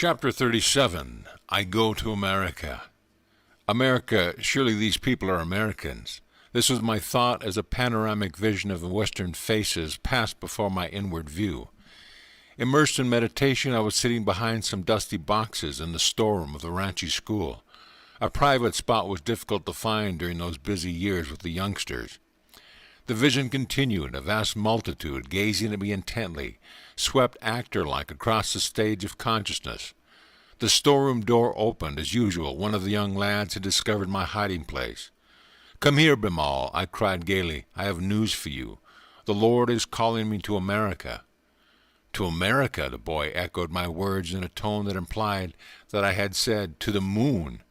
Chapter 37. I Go to America. America, surely these people are Americans. This was my thought as a panoramic vision of the Western faces passed before my inward view. Immersed in meditation, I was sitting behind some dusty boxes in the storeroom of the Ranchi school. A private spot was difficult to find during those busy years with the youngsters. The vision continued, a vast multitude gazing at me intently, swept actor-like across the stage of consciousness. The storeroom door opened, as usual. One of the young lads had discovered my hiding place. "Come here, Bimal," I cried gaily. "I have news for you. The Lord is calling me to America." "To America," the boy echoed my words in a tone that implied that I had said, "to the moon."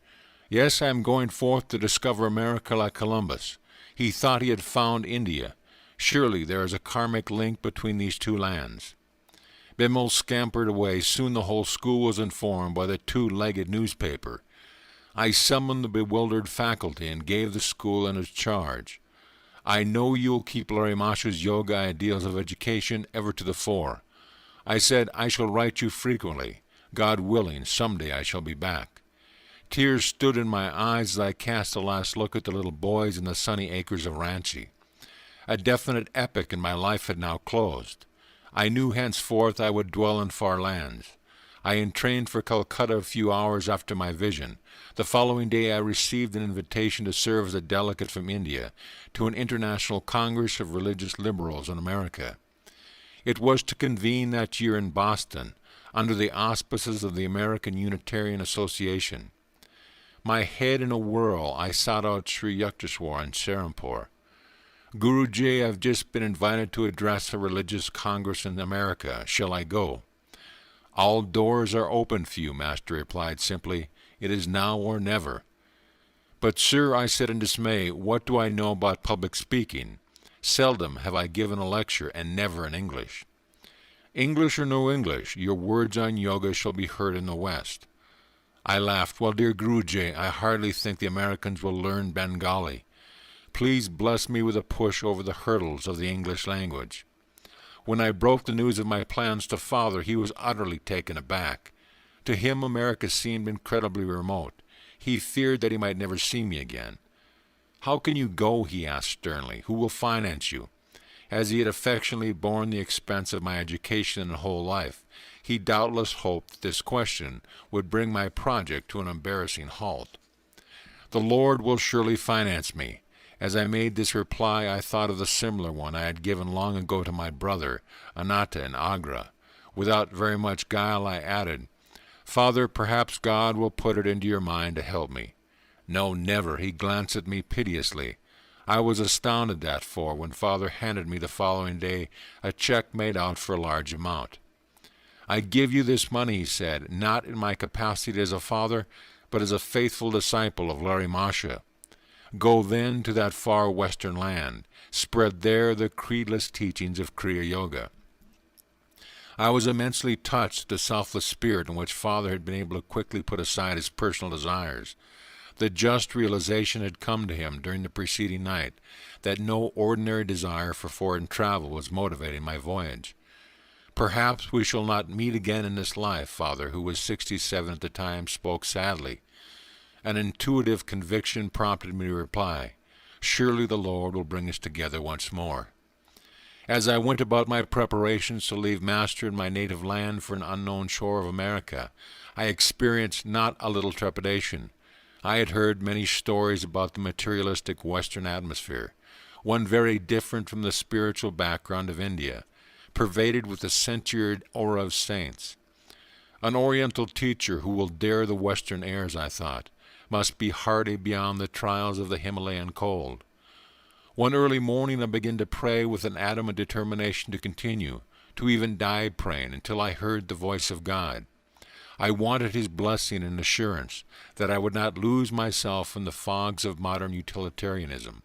"Yes, I am going forth to discover America like Columbus. He thought he had found India. Surely there is a karmic link between these two lands." Bimal scampered away. Soon the whole school was informed by the two-legged newspaper. I summoned the bewildered faculty and gave the school in its charge. "I know you will keep Larry Masha's yoga ideals of education ever to the fore. I said I shall write you frequently. God willing, someday I shall be back." Tears stood in my eyes as I cast a last look at the little boys in the sunny acres of Ranchi. A definite epoch in my life had now closed. I knew henceforth I would dwell in far lands. I entrained for Calcutta a few hours after my vision. The following day I received an invitation to serve as a delegate from India to an international congress of religious liberals in America. It was to convene that year in Boston, under the auspices of the American Unitarian Association. My head in a whirl, I sought out Sri Yukteswar in Serampore. "Guruji, I've just been invited to address a religious congress in America. Shall I go?" "All doors are open for you," Master replied simply. "It is now or never." "But, sir," I said in dismay, "what do I know about public speaking? Seldom have I given a lecture, and never in English." "English or no English, your words on yoga shall be heard in the West." I laughed. "Well, dear Guruji, I hardly think the Americans will learn Bengali. Please bless me with a push over the hurdles of the English language." When I broke the news of my plans to Father, he was utterly taken aback. To him, America seemed incredibly remote. He feared that he might never see me again. "How can you go?" he asked sternly. "Who will finance you?" As he had affectionately borne the expense of my education and whole life, he doubtless hoped that this question would bring my project to an embarrassing halt. "The Lord will surely finance me." As I made this reply, I thought of the similar one I had given long ago to my brother, Ananta, in Agra. Without very much guile, I added, "Father, perhaps God will put it into your mind to help me." "No, never." He glanced at me piteously. I was astounded, therefore, when Father handed me the following day a check made out for a large amount. "I give you this money," he said, "not in my capacity as a father, but as a faithful disciple of Larry Masha. Go then to that far western land. Spread there the creedless teachings of Kriya Yoga." I was immensely touched at the selfless spirit in which Father had been able to quickly put aside his personal desires. The just realization had come to him during the preceding night that no ordinary desire for foreign travel was motivating my voyage. "Perhaps we shall not meet again in this life," Father, who was 67 at the time, spoke sadly. An intuitive conviction prompted me to reply, "Surely the Lord will bring us together once more." As I went about my preparations to leave Master in my native land for an unknown shore of America, I experienced not a little trepidation. I had heard many stories about the materialistic Western atmosphere, one very different from the spiritual background of India, pervaded with the censured aura of saints. An Oriental teacher who will dare the Western airs, I thought, must be hardy beyond the trials of the Himalayan cold. One early morning I began to pray with an adamant determination to continue, to even die praying, until I heard the voice of God. I wanted his blessing and assurance that I would not lose myself in the fogs of modern utilitarianism.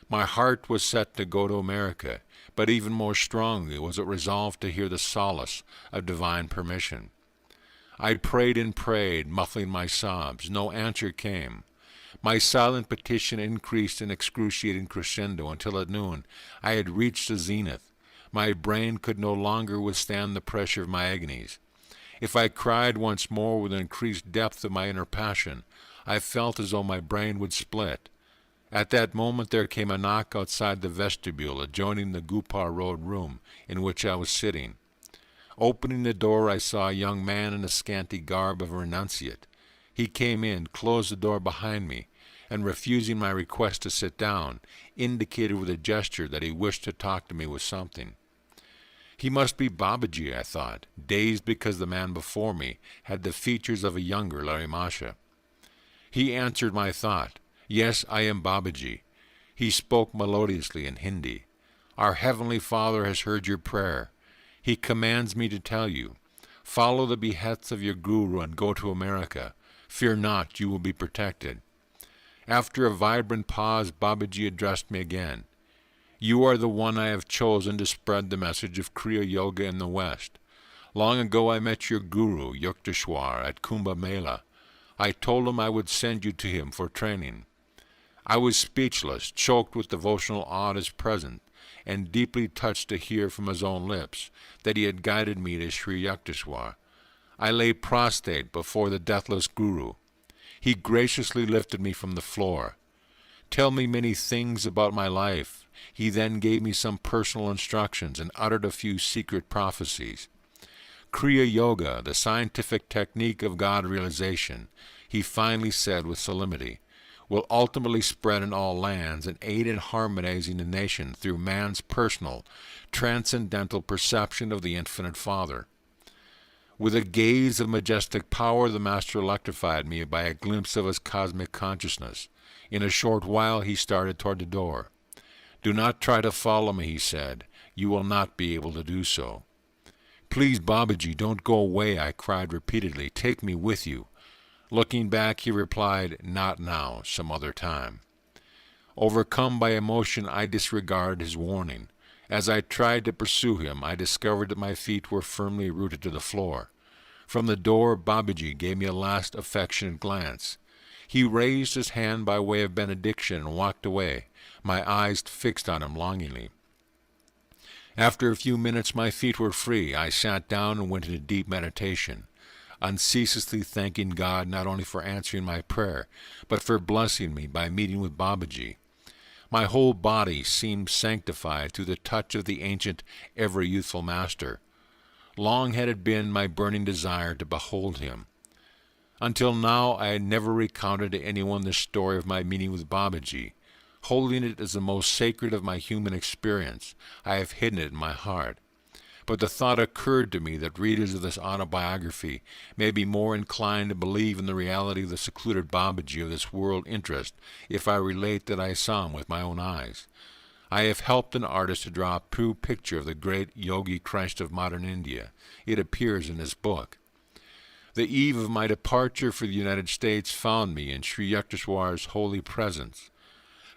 My heart was set to go to America, but even more strongly was it resolved to hear the solace of divine permission. I prayed and prayed, muffling my sobs. No answer came. My silent petition increased in excruciating crescendo until at noon I had reached the zenith. My brain could no longer withstand the pressure of my agonies. If I cried once more with an increased depth of my inner passion, I felt as though my brain would split. At that moment there came a knock outside the vestibule adjoining the Gupar Road room in which I was sitting. Opening the door, I saw a young man in a scanty garb of a renunciate. He came in, closed the door behind me, and refusing my request to sit down, indicated with a gesture that he wished to talk to me with something. He must be Babaji, I thought, dazed because the man before me had the features of a younger Larry Masha. He answered my thought. Yes, I am Babaji. He spoke melodiously in Hindi. Our Heavenly Father has heard your prayer. He commands me to tell you, follow the behests of your guru and go to America. Fear not, you will be protected. After a vibrant pause, Babaji addressed me again. You are the one I have chosen to spread the message of Kriya Yoga in the West. Long ago I met your guru, Yukteswar, at Kumbh Mela. I told him I would send you to him for training. I was speechless, choked with devotional awe at his presence, and deeply touched to hear from his own lips that he had guided me to Sri Yukteswar. I lay prostrate before the deathless guru. He graciously lifted me from the floor. Tell me many things about my life. He then gave me some personal instructions and uttered a few secret prophecies. Kriya Yoga, the scientific technique of God realization, he finally said with solemnity, will ultimately spread in all lands and aid in harmonizing the nation through man's personal, transcendental perception of the Infinite Father. With a gaze of majestic power, the Master electrified me by a glimpse of his cosmic consciousness. In a short while he started toward the door. Do not try to follow me, he said. You will not be able to do so. Please, Babaji, don't go away, I cried repeatedly. Take me with you. Looking back, he replied, not now, some other time. Overcome by emotion, I disregarded his warning. As I tried to pursue him, I discovered that my feet were firmly rooted to the floor. From the door, Babaji gave me a last affectionate glance. He raised his hand by way of benediction and walked away, my eyes fixed on him longingly. After a few minutes, my feet were free. I sat down and went into deep meditation, unceasingly thanking God not only for answering my prayer, but for blessing me by meeting with Babaji. My whole body seemed sanctified through the touch of the ancient, ever-youthful Master. Long had it been my burning desire to behold him. Until now I had never recounted to anyone the story of my meeting with Babaji. Holding it as the most sacred of my human experience, I have hidden it in my heart. But the thought occurred to me that readers of this autobiography may be more inclined to believe in the reality of the secluded Babaji of this world interest if I relate that I saw him with my own eyes. I have helped an artist to draw a true picture of the great Yogi Christ of modern India. It appears in this book. The eve of my departure for the United States found me in Sri Yukteswar's holy presence.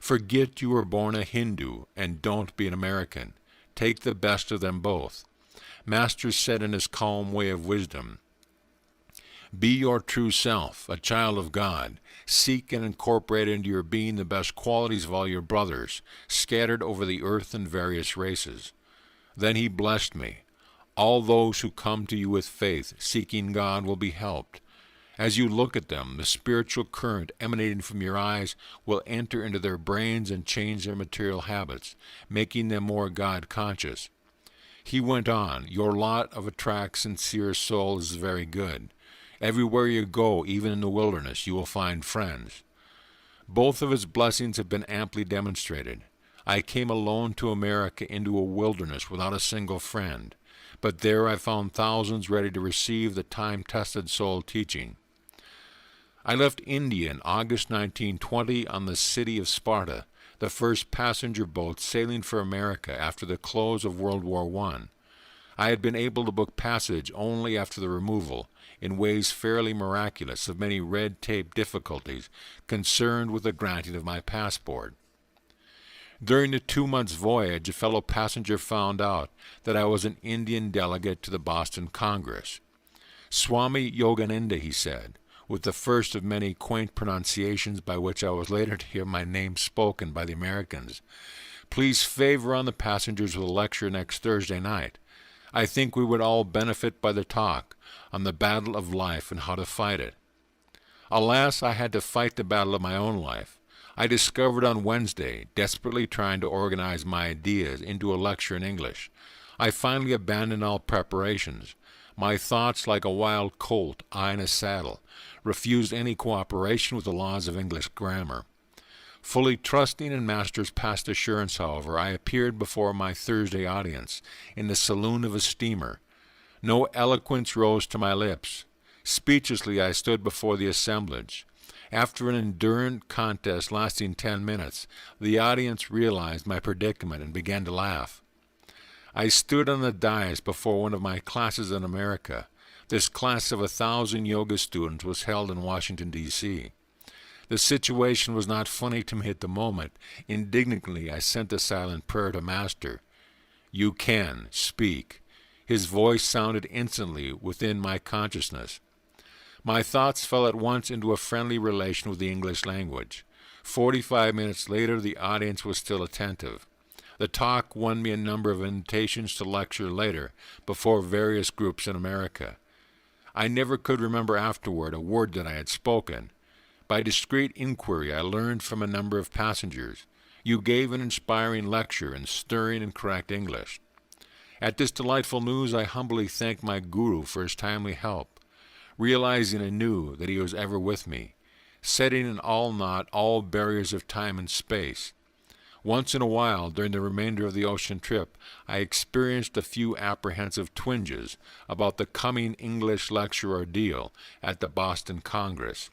Forget you were born a Hindu and don't be an American. Take the best of them both. Master said in his calm way of wisdom, be your true self, a child of God. Seek and incorporate into your being the best qualities of all your brothers, scattered over the earth in various races. Then he blessed me. All those who come to you with faith, seeking God, will be helped. As you look at them, the spiritual current emanating from your eyes will enter into their brains and change their material habits, making them more God-conscious. He went on, your lot of attract sincere souls is very good. Everywhere you go, even in the wilderness, you will find friends. Both of his blessings have been amply demonstrated. I came alone to America into a wilderness without a single friend, but there I found thousands ready to receive the time-tested soul teaching. I left India in August 1920 on the city of Sparta, the first passenger boat sailing for America after the close of World War I. I had been able to book passage only after the removal, in ways fairly miraculous, of many red-tape difficulties concerned with the granting of my passport. During the 2 months' voyage, a fellow passenger found out that I was an Indian delegate to the Boston Congress. Swami Yogananda, he said, with the first of many quaint pronunciations by which I was later to hear my name spoken by the Americans. Please favor on the passengers with a lecture next Thursday night. I think we would all benefit by the talk on the battle of life and how to fight it. Alas, I had to fight the battle of my own life. I discovered on Wednesday, desperately trying to organize my ideas into a lecture in English. I finally abandoned all preparations. My thoughts, like a wild colt, eyeing a saddle, refused any cooperation with the laws of English grammar. Fully trusting in Master's past assurance, however, I appeared before my Thursday audience in the saloon of a steamer. No eloquence rose to my lips. Speechlessly I stood before the assemblage. After an endurant contest lasting 10 minutes, the audience realized my predicament and began to laugh. I stood on the dais before one of my classes in America. This class of 1,000 yoga students was held in Washington, D.C. The situation was not funny to me at the moment. Indignantly, I sent a silent prayer to Master. "You can speak." His voice sounded instantly within my consciousness. My thoughts fell at once into a friendly relation with the English language. 45 minutes later, the audience was still attentive. The talk won me a number of invitations to lecture later before various groups in America. I never could remember afterward a word that I had spoken. By discreet inquiry, I learned from a number of passengers. You gave an inspiring lecture in stirring and correct English. At this delightful news, I humbly thanked my guru for his timely help, realizing anew that he was ever with me, setting in all naught all barriers of time and space. Once in a while, during the remainder of the ocean trip, I experienced a few apprehensive twinges about the coming English lecture ordeal at the Boston Congress.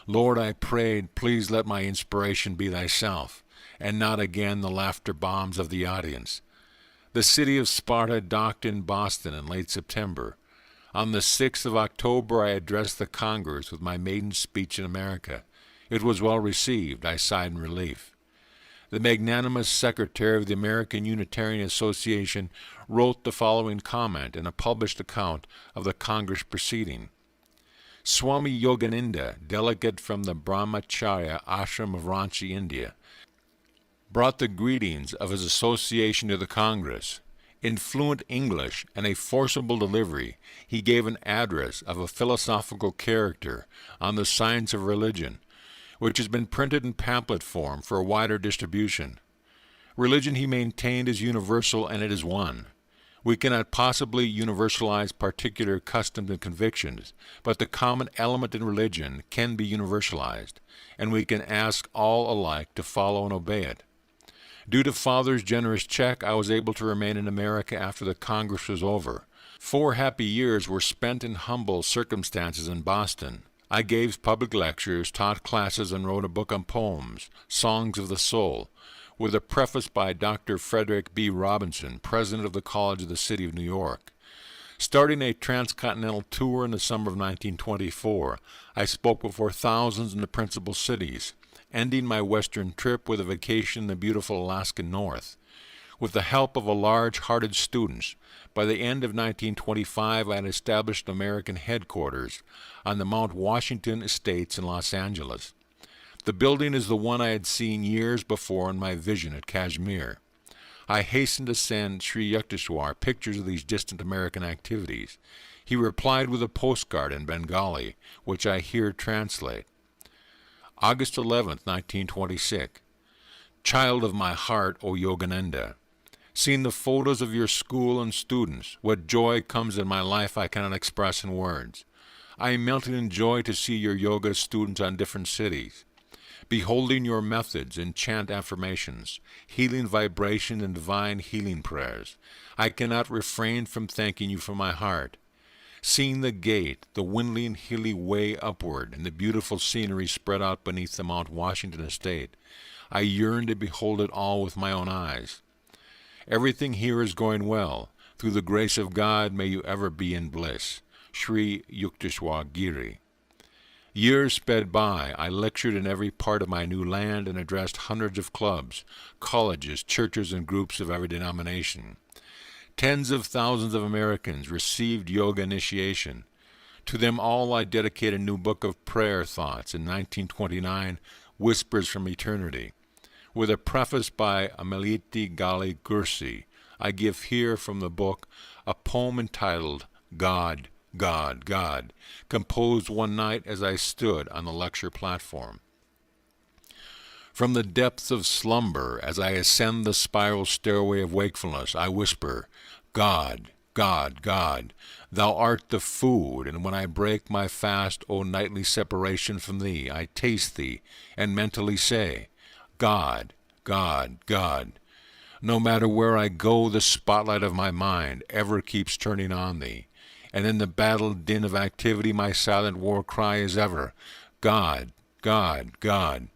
Lord, I prayed, please let my inspiration be thyself, and not again the laughter bombs of the audience. The city of Sparta docked in Boston in late September. On the 6th of October, I addressed the Congress with my maiden speech in America. It was well received. I sighed in relief. The magnanimous secretary of the American Unitarian Association wrote the following comment in a published account of the Congress proceeding. Swami Yogananda, delegate from the Brahmacharya ashram of Ranchi, India, brought the greetings of his association to the Congress. In fluent English and a forcible delivery, he gave an address of a philosophical character on the science of religion, which has been printed in pamphlet form for a wider distribution. Religion, he maintained, is universal, and it is one. We cannot possibly universalize particular customs and convictions, but the common element in religion can be universalized, and we can ask all alike to follow and obey it. Due to Father's generous check, I was able to remain in America after the Congress was over. 4 happy years were spent in humble circumstances in Boston. I gave public lectures, taught classes, and wrote a book on poems, Songs of the Soul, with a preface by Dr. Frederick B. Robinson, president of the College of the City of New York. Starting a transcontinental tour in the summer of 1924, I spoke before thousands in the principal cities, ending my western trip with a vacation in the beautiful Alaskan North. With the help of large-hearted students, by the end of 1925 I had established American headquarters on the Mount Washington Estates in Los Angeles. The building is the one I had seen years before in my vision at Kashmir. I hastened to send Sri Yukteswar pictures of these distant American activities. He replied with a postcard in Bengali, which I here translate. August 11, 1926. Child of my heart, O Yogananda, seeing the photos of your school and students, what joy comes in my life I cannot express in words. I melted in joy to see your yoga students on different cities, beholding your methods and chant affirmations, healing vibration and divine healing prayers. I cannot refrain from thanking you from my heart. Seeing the gate, the winding hilly way upward, and the beautiful scenery spread out beneath the Mount Washington estate, I yearn to behold it all with my own eyes. Everything here is going well. Through the grace of God, may you ever be in bliss. Sri Yukteswar Giri. Years sped by. I lectured in every part of my new land and addressed hundreds of clubs, colleges, churches, and groups of every denomination. Tens of thousands of Americans received yoga initiation. To them all I dedicate a new book of prayer thoughts in 1929, Whispers from Eternity, with a preface by Ameliti Gali Gursi, I give here from the book a poem entitled God, God, God, composed one night as I stood on the lecture platform. From the depths of slumber, as I ascend the spiral stairway of wakefulness, I whisper, God, God, God, Thou art the food, and when I break my fast, O nightly separation from Thee, I taste Thee, and mentally say, God, God, God. No matter where I go, the spotlight of my mind ever keeps turning on Thee, and in the battle din of activity my silent war cry is ever, God, God, God.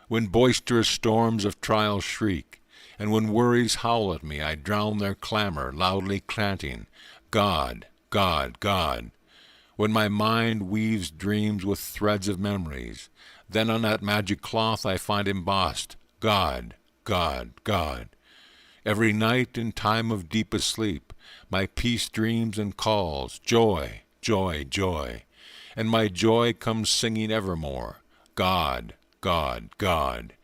When boisterous storms of trial shriek, and when worries howl at me, I drown their clamor, loudly chanting, God, God, God. When my mind weaves dreams with threads of memories, then on that magic cloth I find embossed, God, God, God. Every night in time of deepest sleep, my peace dreams and calls, joy, joy, joy. And my joy comes singing evermore, God, God, God.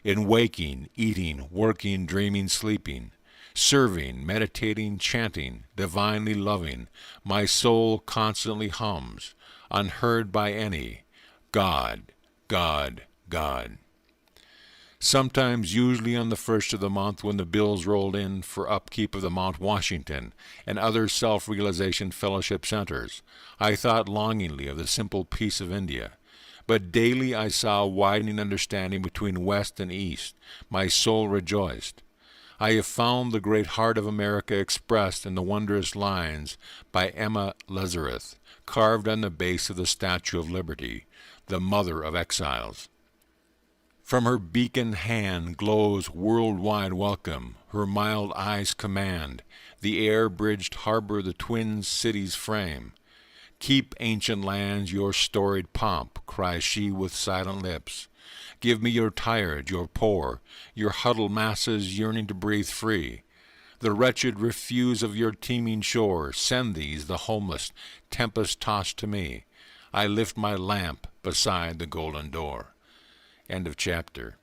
In waking, eating, working, dreaming, sleeping, serving, meditating, chanting, divinely loving, my soul constantly hums, unheard by any, God, God, God. Sometimes, usually on the first of the month when the bills rolled in for upkeep of the Mount Washington and other self-realization fellowship centers, I thought longingly of the simple peace of India. But daily I saw a widening understanding between West and East. My soul rejoiced. I have found the great heart of America expressed in the wondrous lines by Emma Lazarus, carved on the base of the Statue of Liberty, the mother of exiles. From her beacon hand glows worldwide welcome, her mild eyes command, the air-bridged harbor the twin cities frame. Keep, ancient lands, your storied pomp, cries she with silent lips. Give me your tired, your poor, your huddled masses yearning to breathe free. The wretched refuse of your teeming shore, send these, the homeless, tempest-tossed to me. I lift my lamp beside the golden door. End of chapter.